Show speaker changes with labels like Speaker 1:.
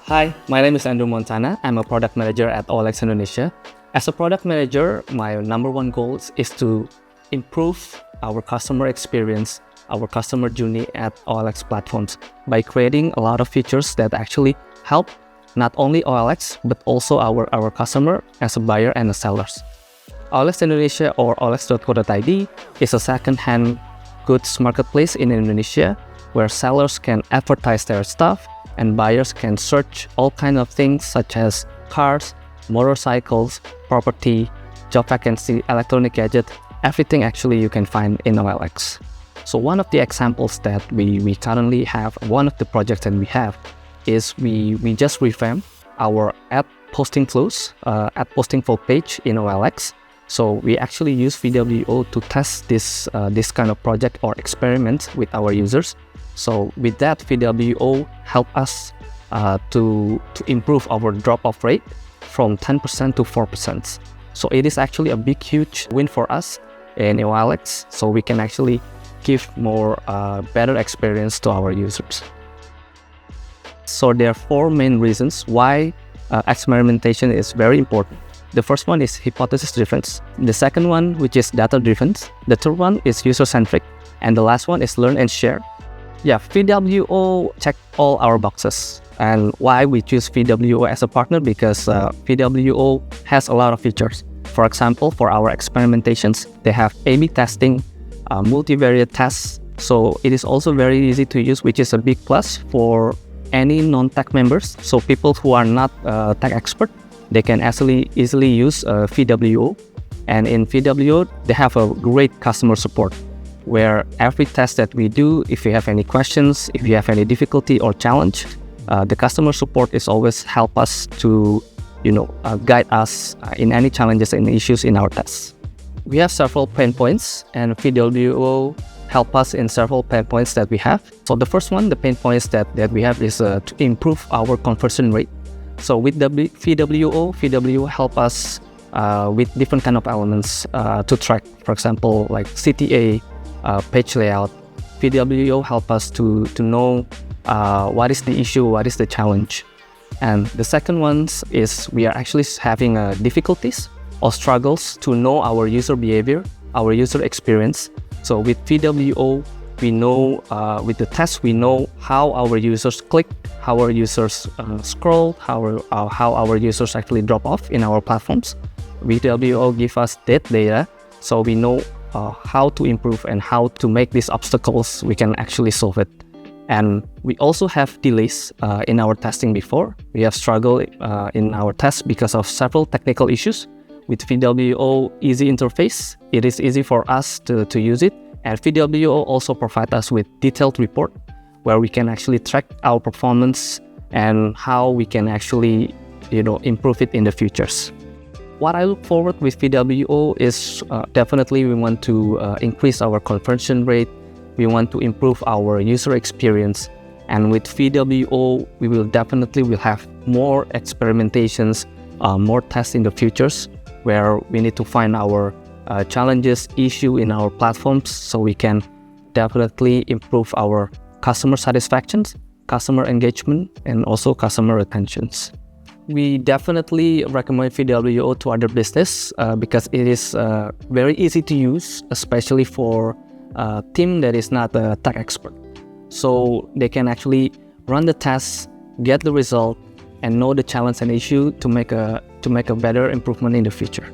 Speaker 1: Hi, my name is Andrew Montana. I'm a product manager at OLX Indonesia. As a product manager, my number one goal is to improve our customer experience, our customer journey at OLX platforms by creating a lot of features that actually help not only OLX, but also our customer as a buyer and a sellers. OLX Indonesia or olx.co.id is a second-hand goods marketplace in Indonesia where sellers can advertise their stuff and buyers can search all kinds of things such as cars, motorcycles, property, job vacancy, electronic gadget, everything actually you can find in OLX. So one of the examples that we currently have, one of the projects that we have is we just revamped our ad posting flows, ad posting flow page in OLX. So we actually use VWO to test this kind of project or experiment with our users. So with that, VWO help us to improve our drop-off rate from 10% to 4%. So it is actually a big, huge win for us in OLX. So we can actually give more better experience to our users. So there are four main reasons why experimentation is very important. The first one is hypothesis driven. The second one, which is data driven. The third one is user centric. And the last one is learn and share. Yeah, VWO check all our boxes. And why we choose VWO as a partner? Because VWO has a lot of features. For example, for our experimentations, they have A/B testing, multivariate tests. So it is also very easy to use, which is a big plus for any non-tech members. So people who are not tech expert, they can actually easily use VWO. And in VWO, they have a great customer support, where every test that we do, if you have any questions, if you have any difficulty or challenge, the customer support is always help us to, guide us in any challenges and issues in our tests. We have several pain points, and VWO help us in several pain points that we have. So the first one, the pain points that we have is to improve our conversion rate. So with the VWO help us with different kind of elements to track, for example, like CTA, page layout. VWO help us to know what is the issue, what is the challenge. And the second one is we are actually having difficulties or struggles to know our user behavior, our user experience. So with VWO, we know with the test, we know how our users click, how our users scroll, how our users actually drop off in our platforms. VWO give us that data, so we know how to improve and how to make these obstacles, we can actually solve it. And we also have delays in our testing before. We have struggled in our tests because of several technical issues. With VWO easy interface, it is easy for us to use it. And VWO also provide us with detailed report where we can actually track our performance and how we can actually, improve it in the futures. What I look forward with VWO is definitely we want to increase our conversion rate. We want to improve our user experience. And with VWO, we will definitely have more experimentations, more tests in the futures where we need to find our challenges, issue in our platforms so we can definitely improve our customer satisfactions, customer engagement, and also customer retentions. We definitely recommend VWO to other business because it is very easy to use, especially for a team that is not a tech expert. So they can actually run the tests, get the result, and know the challenge and issue to make a better improvement in the future.